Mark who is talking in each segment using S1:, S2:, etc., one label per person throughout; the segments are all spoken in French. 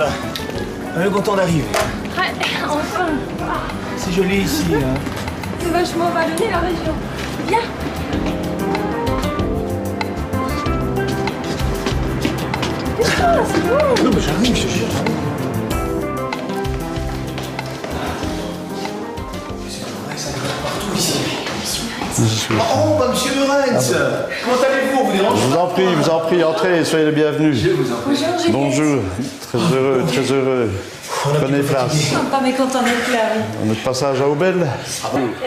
S1: Voilà. On est content d'arriver.
S2: Ouais, enfin.
S1: C'est joli ici, hein.
S2: C'est vachement vallonné la région. Viens. Putain, c'est bon.
S1: Non, mais j'arrive, je te jure. Oh, bah, monsieur Lorenz, comment allez-vous? Vous dérangez?
S3: Je vous en prie, entrez, soyez les bienvenus. Bonjour, très heureux. Prenez place.
S2: Pas mécontent d'être là.
S3: On est de passage à Aubel.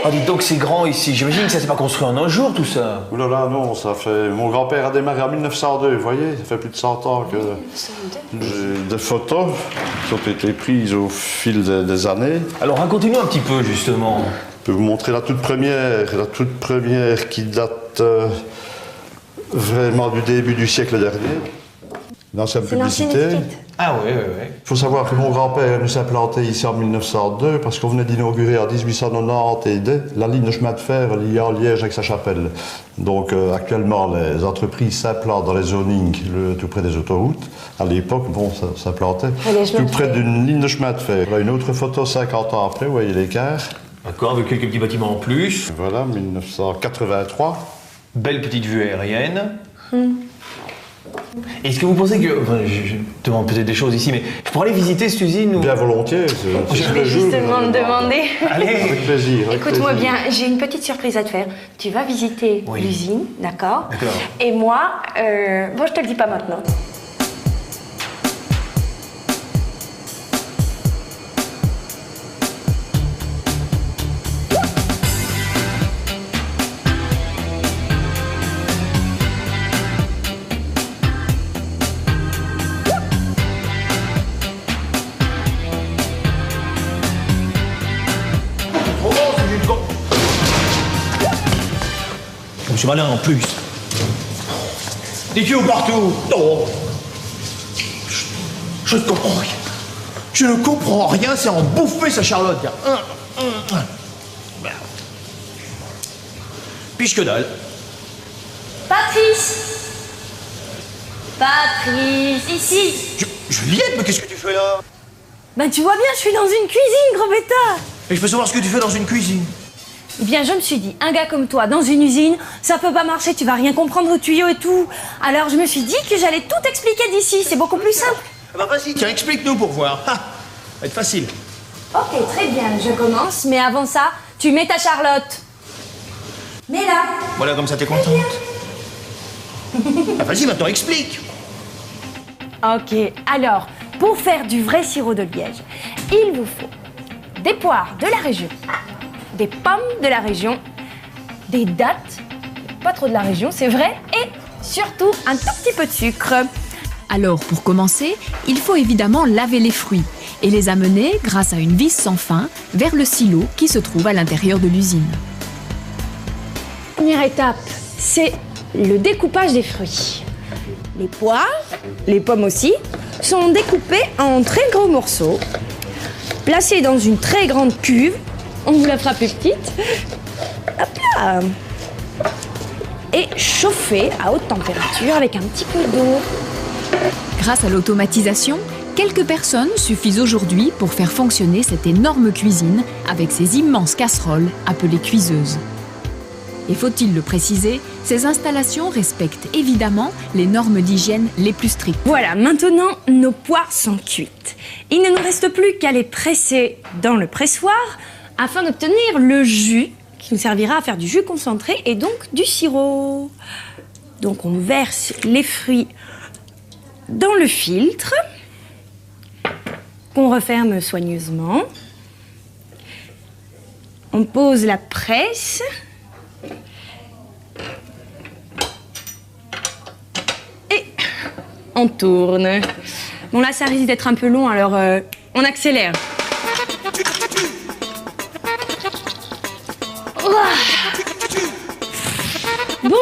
S1: Ah, dites donc, c'est grand ici. J'imagine que ça s'est pas construit en un jour, tout ça.
S3: Ouh là là, non, ça fait... Mon grand-père a démarré en 1902, vous voyez? Ça fait plus de 100 ans que... J'ai des photos qui ont été prises au fil des années.
S1: Alors, racontez-nous un petit peu, justement.
S3: Je peux vous montrer la toute première qui date vraiment du début du siècle dernier. L'ancienne publicité.
S1: Ah oui.
S3: Il faut savoir que mon grand-père nous s'est implanté ici en 1902 parce qu'on venait d'inaugurer en 1890 la ligne de chemin de fer liant Liège avec sa chapelle. Donc actuellement, les entreprises s'implantent dans les zonings tout près des autoroutes. À l'époque, bon, ça s'implantait tout près d'une ligne de chemin de fer. Voilà une autre photo 50 ans après, vous voyez l'écart.
S1: D'accord, avec quelques petits bâtiments en plus.
S3: Voilà, 1983.
S1: Belle petite vue aérienne. Est-ce que vous pensez que... Enfin, je demande peut-être des choses ici, mais je pourrais aller visiter cette usine ou...
S3: Bien volontiers.
S2: Je vais justement me demander.
S1: Allez.
S3: Avec plaisir.
S2: Écoute-moi bien, j'ai une petite surprise à te faire. Tu vas visiter l'usine, d'accord?
S1: D'accord.
S2: Et moi, bon, je te le dis pas maintenant.
S1: Monsieur Malin, en plus. Des tuyaux partout. Oh. Je ne comprends rien. Je ne comprends rien, c'est en bouffer sa Charlotte. Piche que dalle.
S2: Patrice, ici.
S1: Juliette, mais qu'est-ce que tu fais là?
S2: Ben tu vois bien, je suis dans une cuisine, gros bêta.
S1: Et je peux savoir ce que tu fais dans une cuisine?
S2: Eh bien, je me suis dit, un gars comme toi, dans une usine, ça peut pas marcher, tu vas rien comprendre aux tuyaux et tout. Alors je me suis dit que j'allais tout expliquer d'ici, c'est beaucoup plus simple.
S1: Ah bah vas-y, tiens, explique-nous pour voir. Ça va être facile.
S2: Ok, très bien, je commence, mais avant ça, tu mets ta Charlotte. Mets-la.
S1: Voilà, comme ça t'es contente. Ah, vas-y, maintenant explique.
S2: Ok, alors, pour faire du vrai sirop de liège, il vous faut des poires de la région, des pommes de la région, des dattes, pas trop de la région, c'est vrai, et surtout un tout petit peu de sucre.
S4: Alors, pour commencer, il faut évidemment laver les fruits et les amener, grâce à une vis sans fin, vers le silo qui se trouve à l'intérieur de l'usine.
S2: Première étape, c'est le découpage des fruits. Les poires, les pommes aussi, sont découpées en très gros morceaux, placés dans une très grande cuve. On vous la fera plus petite. Hop là. Et chauffées à haute température avec un petit peu d'eau.
S4: Grâce à l'automatisation, quelques personnes suffisent aujourd'hui pour faire fonctionner cette énorme cuisine avec ces immenses casseroles appelées cuiseuses. Et faut-il le préciser, ces installations respectent évidemment les normes d'hygiène les plus strictes.
S2: Voilà, maintenant nos poires sont cuites. Il ne nous reste plus qu'à les presser dans le pressoir afin d'obtenir le jus qui nous servira à faire du jus concentré et donc du sirop. Donc on verse les fruits dans le filtre qu'on referme soigneusement. On pose la presse. Et on tourne. Bon là ça risque d'être un peu long alors on accélère. Bon,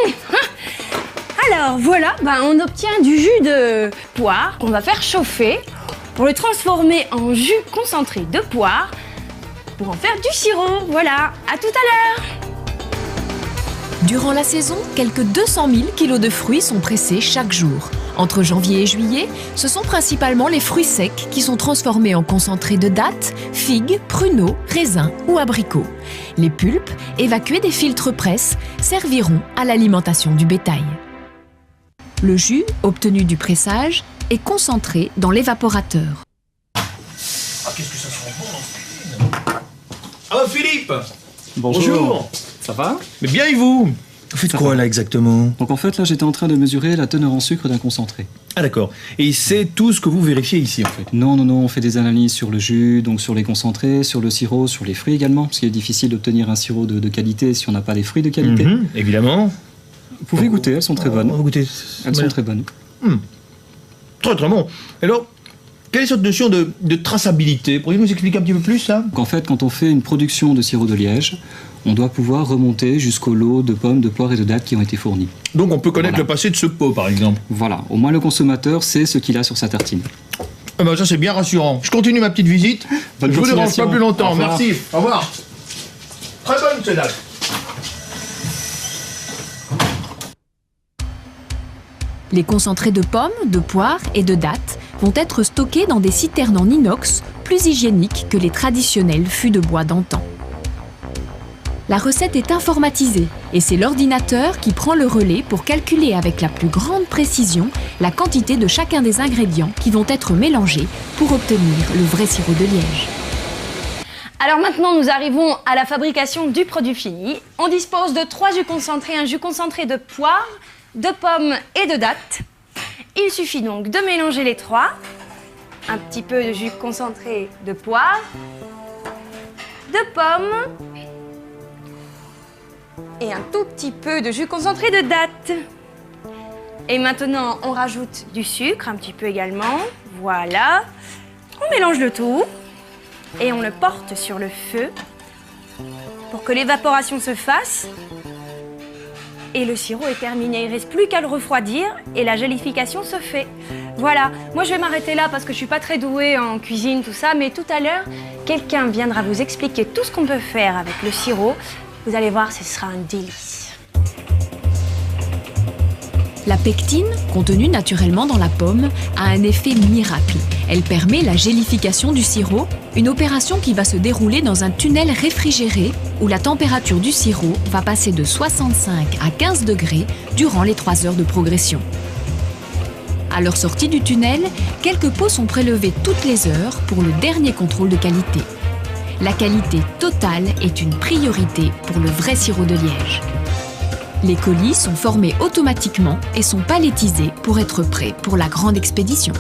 S2: alors voilà, on obtient du jus de poire qu'on va faire chauffer pour le transformer en jus concentré de poire pour en faire du sirop. Voilà, à tout à l'heure.
S4: Durant la saison, quelques 200 000 kilos de fruits sont pressés chaque jour. Entre janvier et juillet, ce sont principalement les fruits secs qui sont transformés en concentré de dattes, figues, pruneaux, raisins ou abricots. Les pulpes, évacuées des filtres presse, serviront à l'alimentation du bétail. Le jus, obtenu du pressage, est concentré dans l'évaporateur.
S1: Ah, qu'est-ce que ça sent bon. Ah, Philippe. Bonjour.
S5: Ça va?
S1: Mais bien et vous? Vous faites quoi là exactement?
S5: Donc en fait là j'étais en train de mesurer la teneur en sucre d'un concentré.
S1: Ah d'accord. Et c'est tout ce que vous vérifiez ici en fait?
S5: Non, on fait des analyses sur le jus, donc sur les concentrés, sur le sirop, sur les fruits également, parce qu'il est difficile d'obtenir un sirop de qualité si on n'a pas les fruits de qualité.
S1: Évidemment.
S5: Vous pouvez goûter, elles sont très bonnes.
S1: Goûter.
S5: Elles sont très bonnes.
S1: Très très bon. Alors, quelle est cette notion de traçabilité? Pourriez-vous nous expliquer un petit peu plus ça?
S5: Donc en fait, quand on fait une production de sirop de liège, on doit pouvoir remonter jusqu'au lot de pommes, de poires et de dattes qui ont été fournis.
S1: Donc on peut connaître le passé de ce pot par exemple?
S5: Voilà, au moins le consommateur sait ce qu'il a sur sa tartine.
S1: Ah ben ça c'est bien rassurant. Je continue ma petite visite.
S5: Bonne
S1: Je vous dérange pas
S5: continuation.
S1: plus longtemps.
S5: Au revoir.
S1: Merci. Au revoir. Très bonne ces dates.
S4: Les concentrés de pommes, de poires et de dattes vont être stockés dans des citernes en inox, plus hygiéniques que les traditionnels fûts de bois d'antan. La recette est informatisée et c'est l'ordinateur qui prend le relais pour calculer avec la plus grande précision la quantité de chacun des ingrédients qui vont être mélangés pour obtenir le vrai sirop de liège.
S2: Alors maintenant, nous arrivons à la fabrication du produit fini. On dispose de 3 jus concentrés, un jus concentré de poire, de pommes et de dattes. Il suffit donc de mélanger les 3. Un petit peu de jus concentré de poire, de pommes et un tout petit peu de jus concentré de dattes. Et maintenant, on rajoute du sucre, un petit peu également. Voilà. On mélange le tout et on le porte sur le feu pour que l'évaporation se fasse. Et le sirop est terminé. Il ne reste plus qu'à le refroidir et la gélification se fait. Voilà. Moi, je vais m'arrêter là parce que je ne suis pas très douée en cuisine, tout ça. Mais tout à l'heure, quelqu'un viendra vous expliquer tout ce qu'on peut faire avec le sirop. Vous allez voir, ce sera un délice.
S4: La pectine, contenue naturellement dans la pomme, a un effet miracle. Elle permet la gélification du sirop, une opération qui va se dérouler dans un tunnel réfrigéré où la température du sirop va passer de 65 à 15 degrés durant les 3 heures de progression. À leur sortie du tunnel, quelques pots sont prélevés toutes les heures pour le dernier contrôle de qualité. La qualité totale est une priorité pour le vrai sirop de liège. Les colis sont formés automatiquement et sont palettisés pour être prêts pour la grande expédition.